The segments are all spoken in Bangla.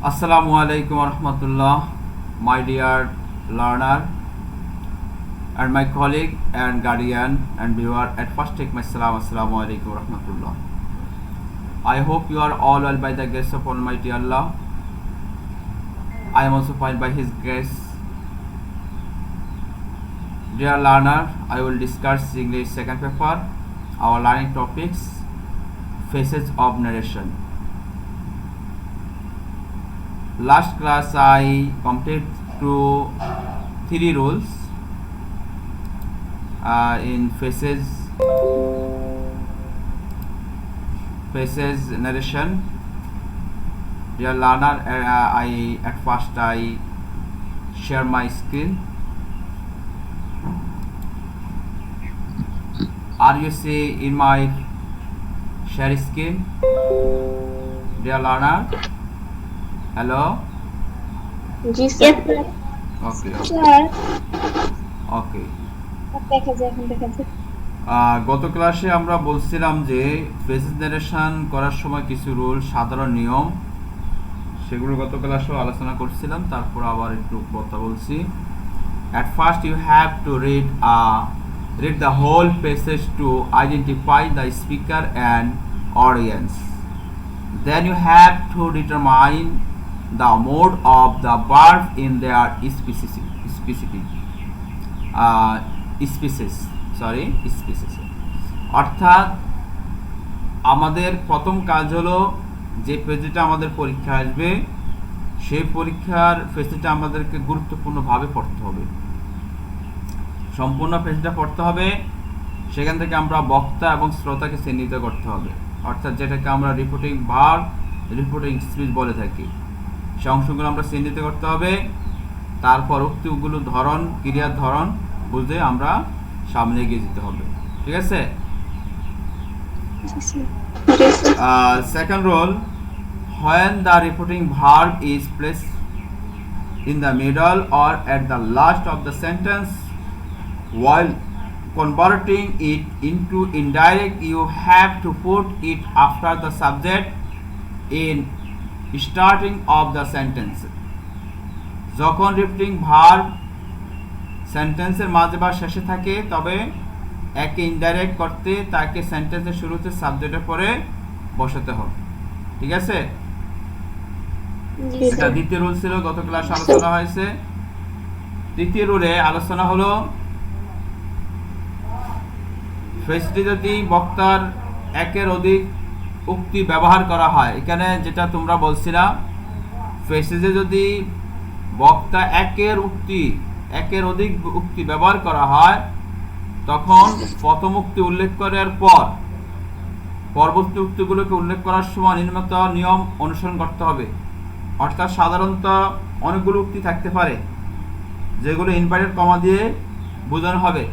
Assalamu alaikum warahmatullah, my dear learner and my colleague and guardian and viewer. At first take my salam, assalamu alaikum warahmatullah. I hope you are all well by the grace of Almighty Allah. I am also fine by His grace. Dear learner, I will discuss English second paper. Our learning topics: phases of narration. Last class I completed to 3 rules in phases narration. Dear learner, at first I share my screen. Are you see in my share screen? Dear learner, hello. G sir. Okay. Sir Okay. দেখা যায় এখন দেখা যায়। গত ক্লাসে আমরা বলছিলাম যে ফেসেস নারেশন করার সময় কিছু রুল, সাধারণ নিয়ম, সেগুলো গত ক্লাসেও আলোচনা করছিলাম। তারপর আবার একটু কথা বলছি। At first you have to read the whole passage to identify the speaker and audience. Then you have to determine the mode of the verb in their species. অর্থাৎ আমাদের প্রথম কাজ হলো যে পেজটা আমাদের পরীক্ষা আসবে সেই পরীক্ষার পেজটা আমাদেরকে গুরুত্বপূর্ণভাবে পড়তে হবে, সম্পূর্ণ পেজটা পড়তে হবে। সেখান থেকে আমরা বক্তা এবং শ্রোতাকে চিহ্নিত করতে হবে, অর্থাৎ যেটাকে আমরা রিপোর্টিং ভার্ব, রিপোর্টিং স্পিচ বলে থাকি। সে অংশগুলো আমরা চিহ্নিত করতে হবে। তারপর উক্তিগুলো ধরন, ক্রিয়ার ধরন বুঝে আমরা সামনে এগিয়ে যেতে হবে। ঠিক আছে? Second rule, when the reporting verb is placed in the middle or at the last of the sentence, while converting it into indirect, you have to put it after the subject in starting of the sentence. যখন রিপিটিং ভার্ব সেন্টেন্সের মাঝে বা শেষে থাকে তবে একে ইনডাইরেক্ট করতে তাকে সেন্টেন্সের শুরুতে সাবজেক্টের পরে বসাতে হবে। ঠিক আছে? এটা দ্বিতীয় রুল ছিল, গত ক্লাসে আলোচনা হয়েছে। তৃতীয় রুলে আলোচনা হলো ফ্রেজটি যদি বক্তার একের অধিক উক্তি ব্যবহার করা হয়, এখানে যেটা তোমরা বলছিলাম, ফ্রেজে যদি বক্তা একের অধিক উক্তি ব্যবহার করা হয় তখন প্রথম উক্তি উল্লেখ করার পর পরবর্তী উক্তিগুলোকে উল্লেখ করার সময় নিম্নোক্ত নিয়ম অনুসরণ করতে হবে। অর্থাৎ সাধারণত অনেকগুলো উক্তি থাকতে পারে যেগুলো ইনভার্টেড কমা দিয়ে বোঝানো হবে।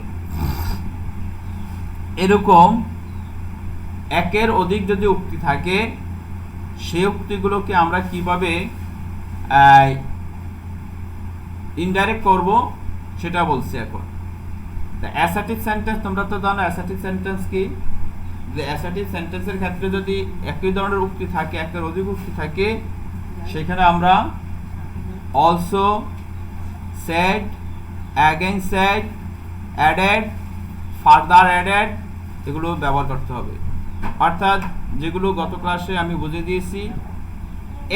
এরকম একের অধিক যদি উক্তি থাকে সেই উক্তিগুলোকে আমরা কিভাবে ইনডাইরেক্ট করব সেটা বলছি এখন। অ্যাসার্টিভ সেন্টেন্স তোমরা তো জানো অ্যাসার্টিভ সেন্টেন্স কি। যে অ্যাসার্টিভ সেন্টেন্সের ক্ষেত্রে যদি একই ধরনের উক্তি থাকে, একের অধিক উক্তি থাকে, সেখানে আমরা also, said, again said, added, further added এগুলো ব্যবহার করতে হবে। অর্থাৎ যেগুলো গত ক্লাসে আমি বুঝিয়ে দিয়েছি,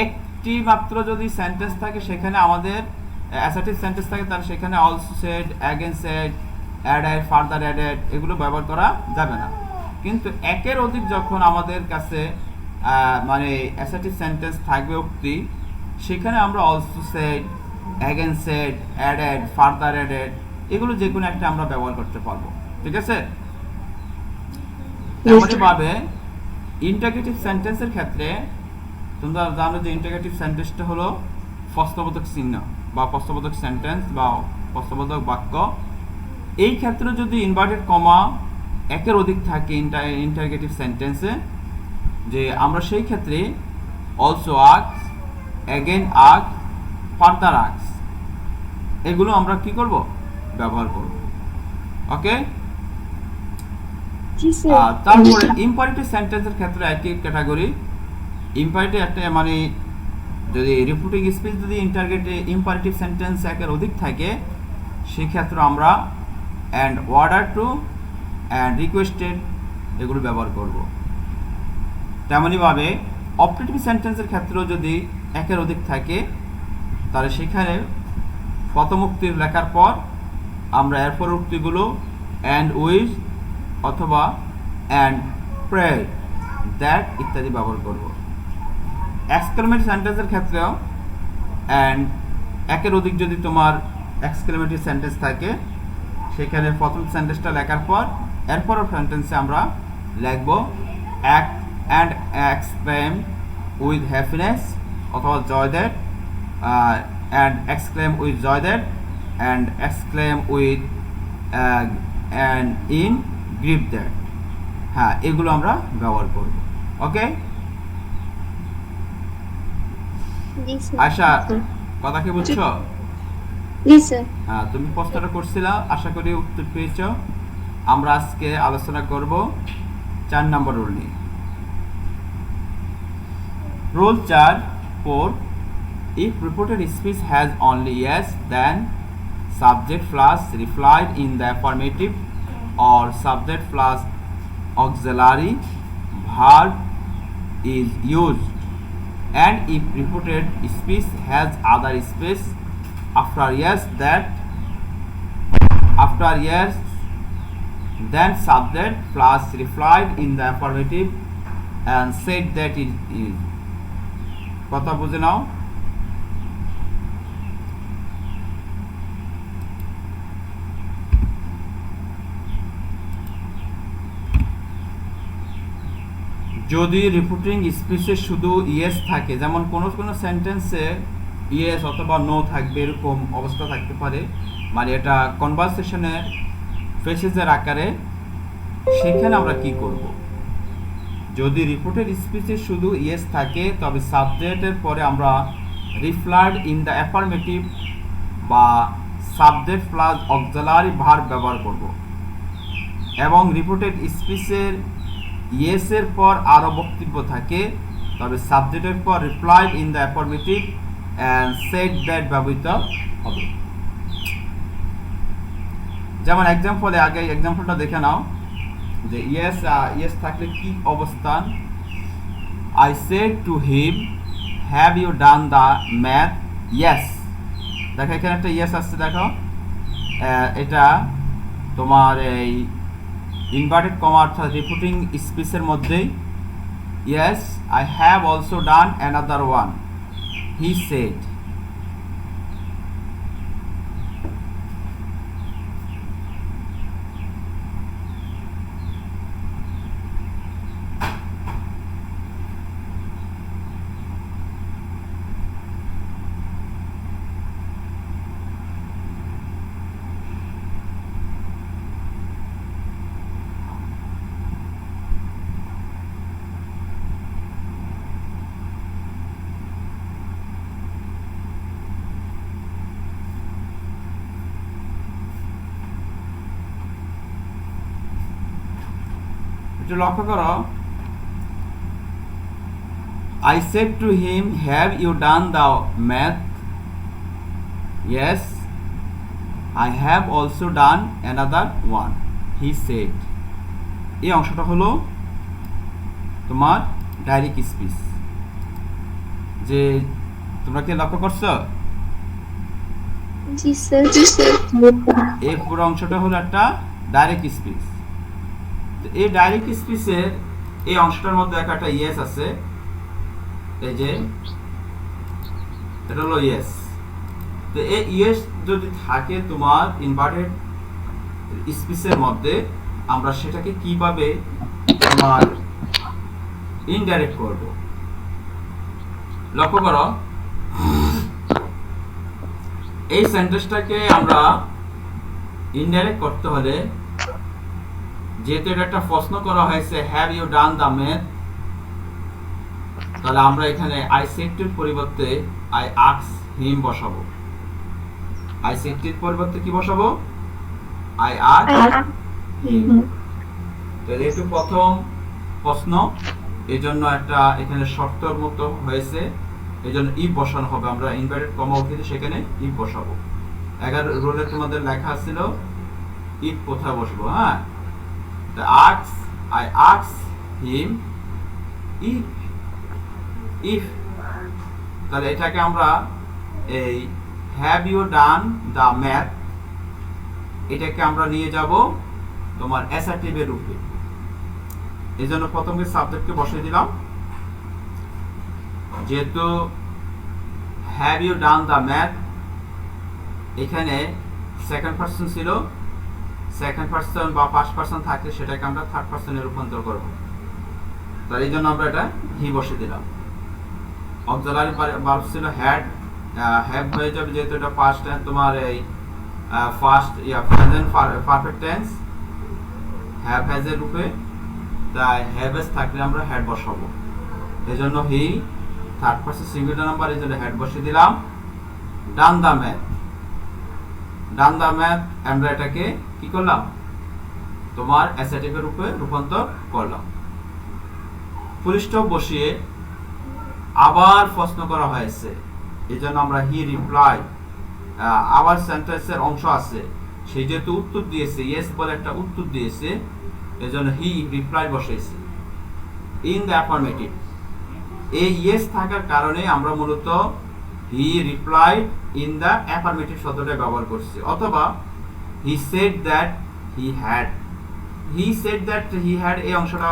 একটি মাত্র যদি সেন্টেন্স থাকে সেখানে আমাদের অ্যাসার্টিভ সেন্টেন্স থাকে তাহলে সেখানে also said, again said, added, further added এগুলো ব্যবহার করা যাবে না। কিন্তু একের অধিক যখন আমাদের কাছে মানে অ্যাসার্টিভ সেন্টেন্স থাকবে উক্তি, সেখানে আমরা also said, again said, added, further added এগুলো যে কোনো একটা আমরা ব্যবহার করতে পারবো। ঠিক আছে? এমনইভাবে ইন্টারগেটিভ সেন্টেন্সের ক্ষেত্রে তোমরা জানো যে ইন্টারগেটিভ সেন্টেন্সটা হলো প্রশ্নবোধক চিহ্ন বা প্রশ্নবোধক সেন্টেন্স বা প্রশ্নবোধক বাক্য। এই ক্ষেত্রে যদি ইনভার্টেড কমা একের অধিক থাকে ইন্টারগেটিভ সেন্টেন্সে, যে আমরা সেই ক্ষেত্রে also ask, again ask, further ask এগুলো আমরা কি করব? ব্যবহার করব। ওকে? তারপরে ইম্পারেটিভ সেন্টেন্সের ক্ষেত্রে একই ক্যাটাগরি। ইম্পারেটিভ একটা মানে যদি রিফিউটিং স্পিচ যদি ইন্টারগেটে ইম্পারেটিভ সেন্টেন্স একের অধিক থাকে সেক্ষেত্রে আমরা and order to and requested এগুলো ব্যবহার করব। তেমনইভাবে অপটেটিভ সেন্টেন্সের ক্ষেত্রেও যদি একের অধিক থাকে তাহলে সেখানে প্রথম উক্তির লেখার পর আমরা এরপর উক্তিগুলো অ্যান্ড উইশ অথবা অ্যান্ড প্রে দ্যাট ইত্যাদি ব্যবহার করব। এক্সক্লেমেটরি সেন্টেন্সের ক্ষেত্রেও অ্যান্ড একের অধিক যদি তোমার এক্সক্লেমেটরি সেন্টেন্স থাকে সেখানে প্রথম সেন্টেন্সটা লেখার পর এরপরের সেন্টেন্সে আমরা লিখব অ্যান্ড এক্সক্লেম উইথ হ্যাপিনেস অথবা joy that and exclaim with joy that and exclaim with and in grief that. হ্যাঁ, এগুলো আমরা ব্যবহার করব। ওকে জি স্যার। আশা, কথা কি বুঝছো? জি স্যার। হ্যাঁ, তুমি প্রশ্নটা করছিলা, আশা করি উত্তর পেয়েছ। আমরা আজকে আলোচনা করব 4 নম্বর রুল নিয়ে। Rule 4 if reported speech has only yes then subject plus replied in the affirmative or subject plus auxiliary verb is used, and if reported speech has other speech after yes then subject plus replied in the affirmative and said that it is। কথা বুঝে নাও। যদি রিপোর্টিং স্পিচে শুধু ইয়েস থাকে, যেমন কোনো কোনো সেন্টেন্সে ইয়েস অথবা নো থাকবে, এরকম অবস্থা থাকতে পারে, মানে এটা কনভারসেশনের ফ্রেজের আকারে, সেখানে আমরা কি করব? যদি রিপোর্টেড স্পিচে শুধু ইয়েস থাকে তবে সাবজেক্টের পরে আমরা রিপ্লাইড ইন দ্য অ্যাফার্মেটিভ বা সাবজেক্ট প্লাস অক্সিলারি ভার্ব ব্যবহার করব। এবং রিপোর্টেড স্পিচের ইয়েসের পর আরও বক্তব্য থাকে তবে সাবজেক্টের পর replied in the affirmative and said that ব্যবহৃত হবে। যেমন এক্সাম্পলে আগে এক্সাম্পলটা দেখে নাও যে ইয়েস থাকলে কি অবস্থান। I said to him have you done the math yes. দেখো এখানে একটা ইয়েস আসছে, দেখো এটা তোমার এই ইনভার্টেড কমা অর্থাৎ রিপোর্টিং স্পিচের মধ্যেই। Yes I have also done another one he said. একটু লক্ষ্য করো, I said to him, have you done the math? Yes, I have also done another one, he said. এই অংশটা হলো তোমার ডাইরেক্ট স্পিচ। যে তোমরা কি লক্ষ্য করছো? জি স্যার। জি স্যার। এই পুরো অংশটা হলো একটা ডাইরেক্ট স্পিচ। এই ডাইরেক্ট স্পিচের এই অংশটার মধ্যে একটা ইয়েস আছে, এই যে এটা হলো ইয়েস। তো এই ইয়েস যদি থাকে তোমার ইনভার্টেড স্পিচের মধ্যে, আমরা সেটাকে কিভাবে তোমার ইনডাইরেক্ট করব? লক্ষ্য করো, এই সেন্টেন্সটাকে আমরা ইনডাইরেক্ট করতে হলে, যেহেতু এটা একটা প্রশ্ন করা হয়েছে have you done the math, তাহলে আমরা এখানে আই সেডটির পরিবর্তে আই আস্ক হিম বসাবো। আই সেডটির পরিবর্তে কি বসাবো? I ask him. তো যেহেতু প্রথম প্রশ্ন, এই জন্য একটা এখানে শর্তর মতো হয়েছে, এইজন্য ইফ বসানো হবে, আমরা ইনভার্টেড কমা উঠিয়ে সেখানে ইফ বসাবো। 11 রুলে তোমাদের লেখা ছিল ইফ কোথায় বসবো। হ্যাঁ, I ask him if তাহলে এটাকে আমরা এই have you done the math, এটাকে আমরা নিয়ে যাব তোমার অ্যাসার্টিভের রূপে। এই জন্য প্রথমে সাবজেক্টকে বসিয়ে দিলাম, যেহেতু have you done the math এখানে সেকেন্ড পারসন ছিল, সেকেন্ড পারসন বা ফার্স্ট পারসন থাকলে সেটাকে আমরা থার্ড পারসনে রূপান্তর করব। তার এই জন্য আমরা এটা হি বসিয়ে দিলাম। অক্সিলারি ভার্ব ছিল হ্যাড, হ্যাভ হয়ে যাবে যেহেতু এটা পাস্ট টেন্স, তোমার এই first present perfect tense have has এর রূপে, তাই হ্যাভ হ্যাজ থাকলে আমরা হ্যাড বসাবো। এই জন্য he third person singular number, এই জন্য হ্যাড বসিয়ে দিলাম। ডান the math, done the math আমরা এটাকে কি করলাম, তোমার অ্যাসার্টিভের রূপে রূপান্তর করলাম। ফুল স্টপ বসিয়ে আবার প্রশ্ন করা হয়েছে, এই জন্য আমরা হি রিপ্লাই, আবার সেন্টেন্সের অংশ আছে, সেই যেহেতু উত্তর দিয়েছে, ইয়েস বলে একটা উত্তর দিয়েছে, এই জন্য হি রিপ্লাই বসেছে ইন দ্য অ্যাফার্মেটিভ। এই ইয়েস থাকার কারণে আমরা মূলত হি রিপ্লাইড ইন দ্য অ্যাফার্মেটিভ শব্দটা ব্যবহার করছি, অথবা হি said that he had, he said that he had এই অংশটা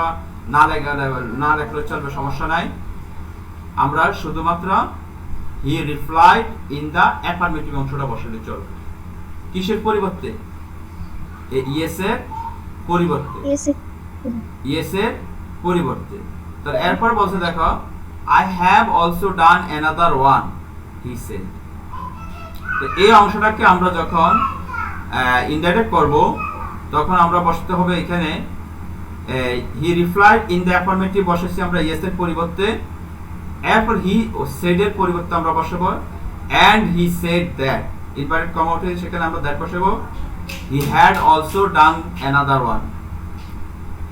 না লেখলে চলবে, সমস্যা নাই। আমরা শুধুমাত্র হি রিপ্লাইড ইন দ্য অ্যাফার্মেটিভ অংশটা বসালে চলবে। কিসের পরিবর্তে? ইয়েস এর পরিবর্তে, ইয়েস এর পরিবর্তে। তার এরপর বলছে দেখো, I have also done another one he said. তো এই অংশটাকে আমরা যখন ইনডাইরেক্ট করব তখন আমরা বসাতে হবে এখানে হি রিপ্লাইড ইন দ্য অ্যাফার্মেটিভ বসেছি আমরা ইয়েস এর পরিবর্তে, এরপর হি সেড এর পরিবর্তে আমরা বসাবো and he said that, inverted comma উঠে সেখানে আমরা দ্যাট বসাবো। He had also done another one,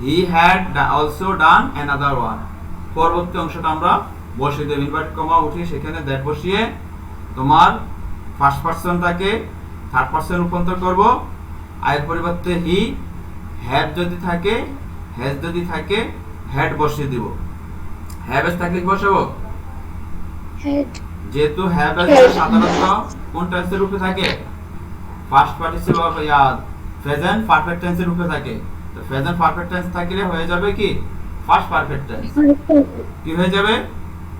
he had also done another one, পরবর্তী অংশটা আমরা বসিয়ে দেব, ইনভার্টেড কমা উঠিয়ে সেখানে দ্যাট বসিয়ে তোমার ফার্স্ট পারসনটাকে থার্ড পারসন রূপান্তর করব। আয়ের পরিবর্তে হি, হ্যাভ যদি থাকে, হ্যাজ যদি থাকে হ্যাড বসিয়ে দিব। হ্যাভ এস থাকলে কি বসাবো? হেড। যেহেতু হ্যাভ এস সাধারণত কোন টেন্সের রূপে থাকে? পাস্ট পার্টিসিপল বা প্রেজেন্ট পারফেক্ট টেন্সের রূপে থাকে। তো প্রেজেন্ট পারফেক্ট টেন্স থাকলে হয়ে যাবে কি ফার্স্ট পারফেক্ট টেন্স। কি হয়ে যাবে?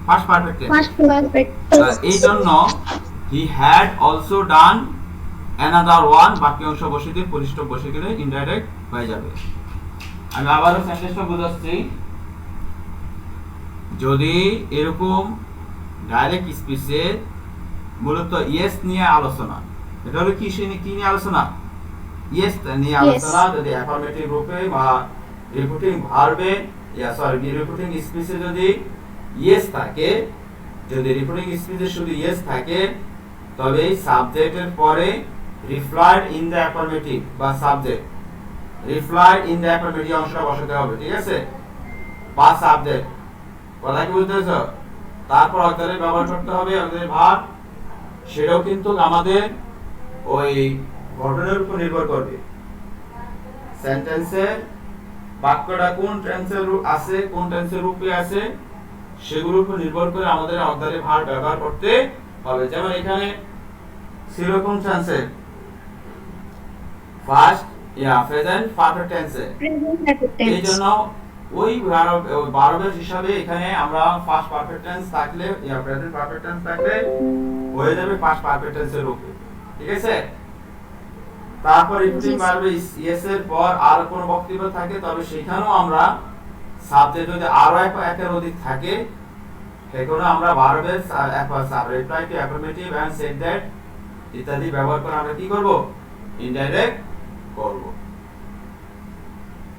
First perfect tense. First perfect. এই জন্য হি had also done another one, বাকি অংশ বসিয়ে দিয়ে ফুল স্টপ বসিয়ে গেলে ইনডাইরেক্ট হয়ে যাবে। আমি আবারও সেন্টেন্সটা বোঝাচ্ছি। যদি এরকম ডাইরেক্ট স্পিচে মূলত ইয়েস নিয়ে আলোচনা, এটা হলো কি নিয়ে আলোচনা? ইয়েস নিয়ে আলোচনা। যদি অ্যাফার্মেটিভ রূপে বা রিপিটিং ভার্বে রিপিটিং স্পিচে যদি ইয়েস থাকে, যদি রিপিটিং স্পিচে শুধু ইয়েস থাকে, তবে সাবজেক্টের পরে রিপ্লাইড ইন দ্য অ্যাফার্মেটিভ বা subject replied in the affirmative অংশটা বসাতে হবে, ঠিক আছে? বা সাবজেক্ট, কথা কি বুঝতেছো? তারপর অক্সিলারি ব্যবহার করতে হবে, অক্সিলারি ভার্ব, সেটাও কিন্তু আমাদের ওই ঘটনার উপর নির্ভর করবে। সেন্টেন্সের বাক্যটা কোন টেন্সের আছে, কোন টেন্সের রূপে আছে, সেগুলোর উপর নির্ভর করে আমাদের অক্সিলারি ভার্ব ব্যবহার করতে হবে। যেমন এখানে ছিল কোন টেন্সে? ফার্স্ট প্রেজেন্ট পারফেক্ট টেন্সে। এইজন্য ওই ভার্বের হিসাবে এখানে আমরা ফার্স্ট পারফেক্ট টেন্স থাকলে প্রেজেন্ট পারফেক্ট টেন্স থাকলে হয়ে যাবে ফার্স্ট পারফেক্ট টেন্সের রূপে, ঠিক আছে? তারপর রিপিটিং ভার্বে ইয়েস এর পর আর কোন বক্তব্য থাকে, তবে সেখানেও আমরা সাবজেক্ট যদি আরো একের অধিক থাকে, সেখানে আমরা ভার্বের reply to affirmative and said that ইত্যাদি ব্যবহার করে আমরা কি করব? ইনডাইরেক্ট করব।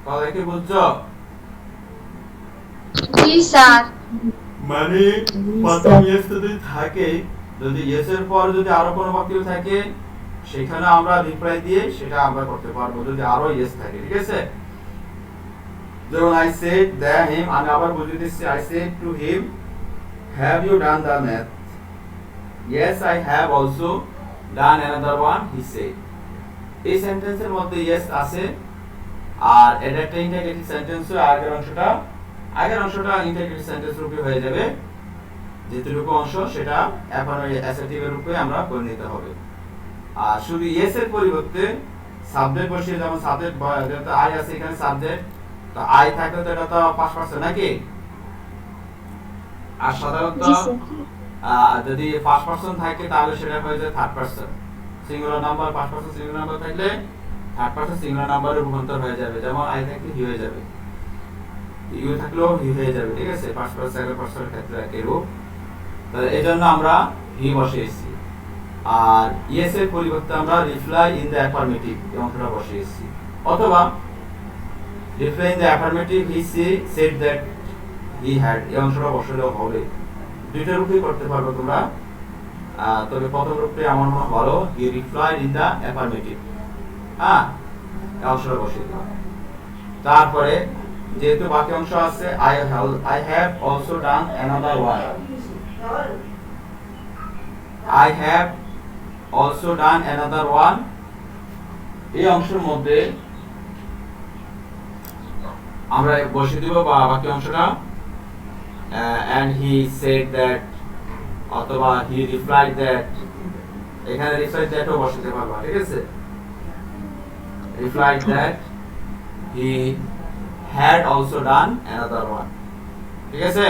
কথা কি বুঝছো? জি স্যার। মানে প্রথম ইয়েস যদি থাকে, যদি ইয়েস এর পর যদি আরো কোনো বক্তব্য থাকে, সেখানে আমরা রিপ্লাই দিয়ে সেটা আমরা করতে পারবো যদি আরো ইয়েস থাকে, ঠিক আছে? যেমন আই সেড দ্য হিম, আমি আবার বুঝিয়ে দিচ্ছি, I said to him have you done the math? Yes, I have also done another one, he said. এই সেন্টেন্সের মধ্যে yes আছে, আর এটা একটা ইন্টিগ্রেটেড সেন্টেন্স, আগের অংশটা ইন্টিগ্রেটেড সেন্টেন্স রূপে হয়ে যাবে, যেটুকু অংশ সেটা এখন ওই অ্যাসেটিভের রূপে আমরা করে নিতে হবে। আর শুধু yes এর পরিবর্তে সাবজেক্ট বসিয়ে, যেমন সাবজেক্ট যেহেতু আই আছে এখানে সাবজেক্ট, তো আই থাকলে তো এটা তো পাস্ট পারসন নাকি, আর সাধারণত জি স্যার। যদি ফার্স্ট পারসন থাকে তাহলে সেটা হয়ে যায় third person. Singular number first person singular number থাকলে থার্ড পারসন সিঙ্গুলার নাম্বারে রূপান্তর হয়ে যাবে, যেমন আই থাকলে হি হয়ে যাবে, ইউ থাকলেও হি হয়ে যাবে, ঠিক আছে, ফার্স্ট পারসন সেকেন্ড পারসনের ক্ষেত্রে একই রূপ। তো এজন্য আমরা হি বসিয়েছি। আর ইয়েস এর পরিবর্তে আমরা রিপ্লাই ইন দ্য অ্যাফার্মেটিভ এই অংশটা বসিয়েছি, অথবা reply in the affirmative he said that he had এই অংশটা বসালেও হবে, দুইটা রূপেই করতে পারবে তোমরা। তবে প্রথম রূপটি আমার মনে ভালো, হি রিপ্লাইড ইন দ্য অ্যাফার্মেটিভ, হ্যাঁ এই অংশটা বসিয়ে দাও। তারপরে যেহেতু বাকি অংশ আছে, I have also done another one, I have also done another one, এই অংশের মধ্যে আমরা বসিয়ে দিব বাকি অংশটা, and he said that অথবা he replied that, এখানে replied that ও বসাতে পারবা, ঠিক আছে, replied that he had also done another one, ঠিক আছে।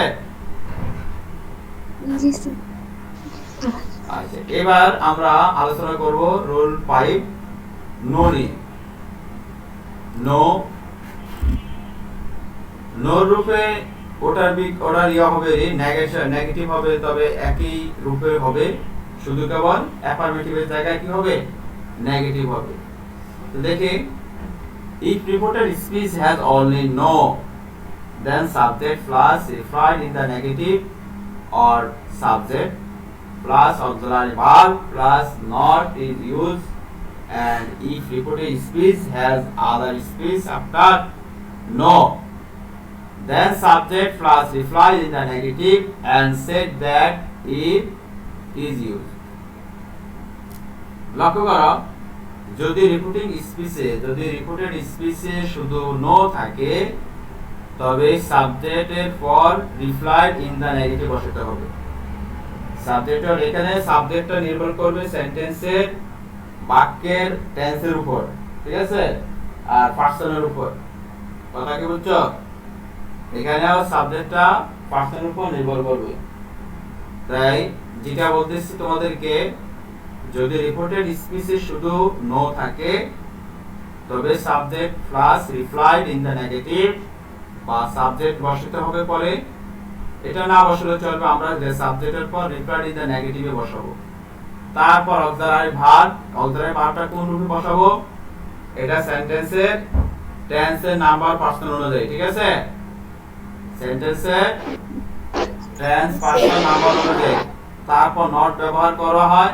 জি স্যার। আচ্ছা, এবার আমরা আলোচনা করব রুল 5 নো নিয়ে। নো রূপে ওটার ইয়া হবে, নেগেটিভ হবে, তবে একই রূপে হবে, শুধু কেবল অ্যাফার্মেটিভের জায়গায় কি হবে, নেগেটিভ হবে। তো দেখি, if reported speech has only no, then subject plus replied in the negative, or subject plus auxiliary verb plus not is used, and if reported speech has other speech after no, then subject plus reply in the negative and said that it is used. লক্ষ্য করো, যদি রিপোর্টেড স্পিচে শুধু নো থাকে, তবে সাবজেক্টের পর রিপ্লাইড ইন দ্য নেগেটিভ বসাতে হবে। সাবজেক্টের এখানে সাবজেক্টটা নির্ভর করবে সেন্টেন্সের বাক্যের টেন্সের উপর, ঠিক আছে, আর পার্সনের উপর। কথা কি বুঝছো? এখানেও সাবজেক্টটা পার্সনের উপর নির্ভর করবে। তাই যেটা বলতেছি তোমাদেরকে, যদি রিপোর্টেড স্পিচে শুধু নো থাকে, তবে subject plus replied in the negative বা সাবজেক্ট বসাতে হবে পরে। এটা না বসালে চলবে, আমরা যে সাবজেক্টের পর রিপ্লাইড ইন দ্য নেগেটিভে বসাবো। তারপর অক্সিলারি ভার্বটা কোন রূপে বসাবো, এটা সেন্টেন্সের টেন্সের নাম্বার পার্সন অনুযায়ী, ঠিক আছে, সেন্টেন্সের টেন্স পার্সন নাম্বার অনুযায়ী। তারপর নট ব্যবহার করা হয়,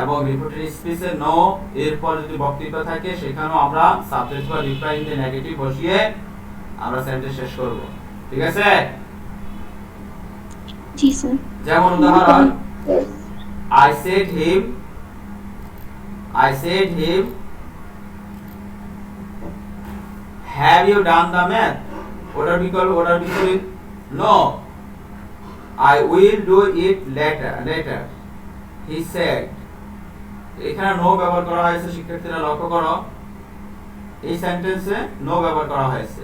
এবং রিপোর্টেড স্পিচে নো এরপর যদি বক্তব্য থাকে, সেখানেও আমরা সাবজেক্ট বা রিপ্লাই ইন দ্য নেগেটিভ বসিয়ে আমরা সেন্টেন্স শেষ করব, ঠিক আছে। জি স্যার। যেমন উদাহরণ, I said him have you done the math, ওটার বিপরীত no, I will do it later, he said। এখানে নো ব্যবহার করা হয়েছে, শিক্ষার্থীরা লক্ষ্য করো, এই সেন্টেন্সে নো ব্যবহার করা হয়েছে।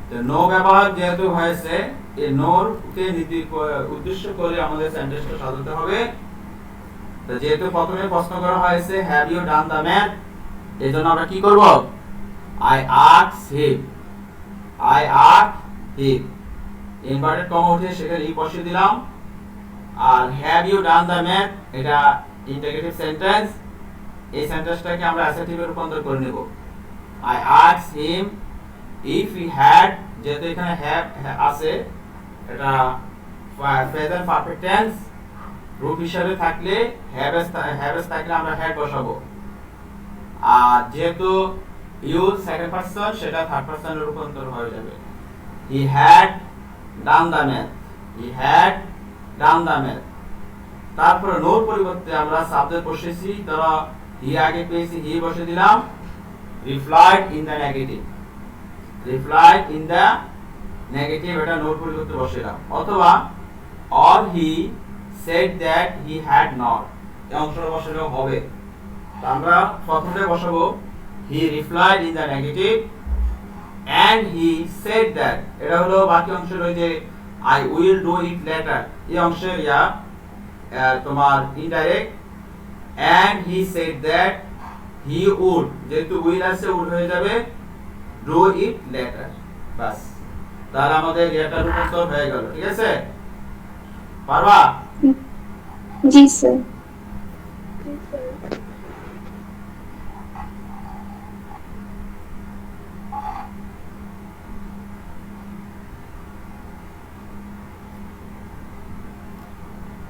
তো নো ব্যবহার যেহেতু হয়েছে, এই নোর কে উদ্দেশ্য করে আমাদের সেন্টেন্সটা সাজাতে হবে। তো যেহেতু প্রথমে প্রশ্ন করা হয়েছে have you done the math, এজন্য আমরা কি করব, I asked him, inverted comma উঠে সেখানে ই বসিয়ে দিলাম। আর have you done the math, এটা ইন্টিগ্রেটিভ সেন্টেন্স, এই সেন্টেন্সটাকে আমরা অ্যাসার্টিভে রূপান্তর করে নেব। I asked him if he had, যেহেতু এখানে হ্যাভ আছে, এটা প্রেজেন্ট পারফেক্ট টেন্স রূপ হিসাবে থাকলে, হ্যাভ থাকলে আমরা হ্যাড বসাবো। আর যেহেতু ইউ সেকেন্ড পারসন, সেটা থার্ড পারসনে রূপান্তর হয়ে যাবে। He had done the math, done the math. তারপরে নোর পরিবর্তে আমরা সাবজেক্ট বসেছি, ধরো হি আগে পেয়েছি, হি বসে দিলাম, replied in the negative, replied in the negative, এটা নোর পরিবর্তে বসিলাম। অথবা or he said that he had not, এই অংশটা বসালেও হবে। তো আমরা প্রথমে বসাবো হি replied in the negative and he said that, এটা হলো বাকি অংশের ওই যে I will do it later, এই অংশের তোমার indirect. and he said that he would, যেহেতু will আছে would হয়ে যাবে do it later, বাস। তাহলে আমাদের এটা রূপান্তর হয়ে গেল। ঠিক আছে, পারবা? জি স্যার।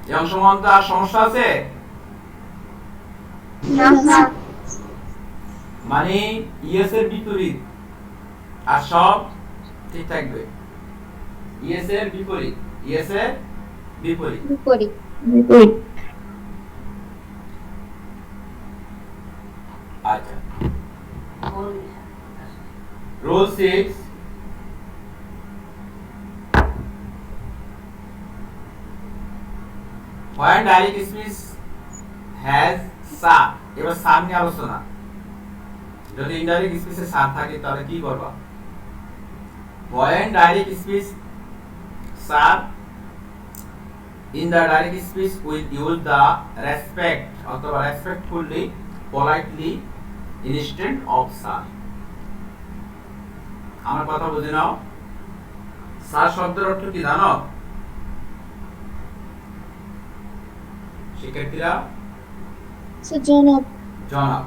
এই অংশ মধ্যে আর সমস্যা আছে? না স্যার। মানে ইএস এর বিপরীত আর সব ঠিক থাকবে। ইএস এর বিপরীত, ইএস এর বিপরীত। বিপরীত। আচ্ছা, rule 6, when direct speech has sa, এবার সার নিয়ে আলোচনা। যদি ইনডাইরেক্ট স্পিচে সার থাকে তাহলে কি করবা? when direct speech sir, in the direct speech we use the respect অথবা respectfully, politely instead of sir। আমার কথা বুঝে নাও। স্যার শব্দের অর্থ কি জানো শিক্ষার্থীরা? স্যার জনাব। জনাব।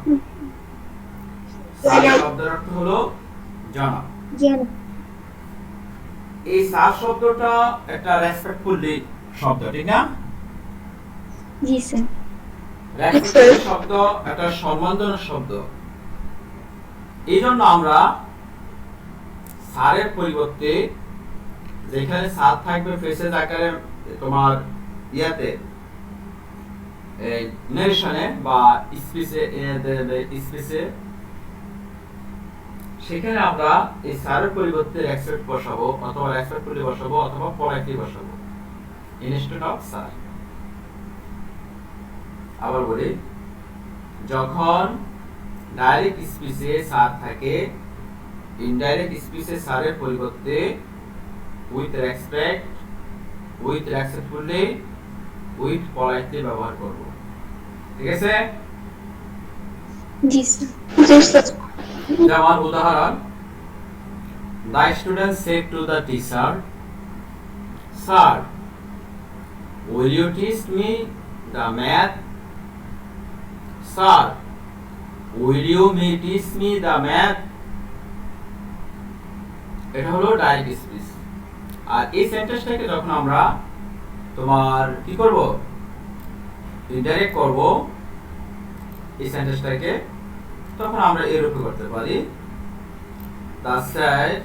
স্যার শব্দের অর্থ হলো জনাব। জনাব। এই স্যার শব্দটা একটা রেসপেক্টফুলি শব্দ, ঠিক না? জি স্যার। রেসপেক্টফুল শব্দ একটা সম্মানজনক শব্দ। এই জন্য আমরা স্যারের পরিবর্তে যেখানে স্যার থাকবে ফ্রেজেস আকারে তোমার ইয়াতে এই নেশনে বা স্পিচে সেখানে আমরা এই স্যারের পরিবর্তে রেসপেক্ট বসাবো অথবা রেসপেক্টফুলি বসাবো অথবা পলাইটলি বসাবো ইনস্টেড অফ স্যার। আবার বলি, যখন ডাইরেক্ট স্পিচে স্যার থাকে, ইনডাইরেক্ট স্পিচে স্যারের পরিবর্তে with respect, with respectfully, with politely ব্যবহার করব। ঠিক আছে? জি স্যার। জি স্যার। যেমন উদাহরণ, the student said to the teacher, sir, will you teach me the math? Sir, will you teach me the math? এটা হলো ডাইরেক্ট স্পিচ। আর এই সেন্টেন্সটাকে যখন আমরা তোমার কি করব, ইনডাইরেক্ট করব এই সেন্টেন্সটাকে, তখন আমরা এরকম করতে পারি, the said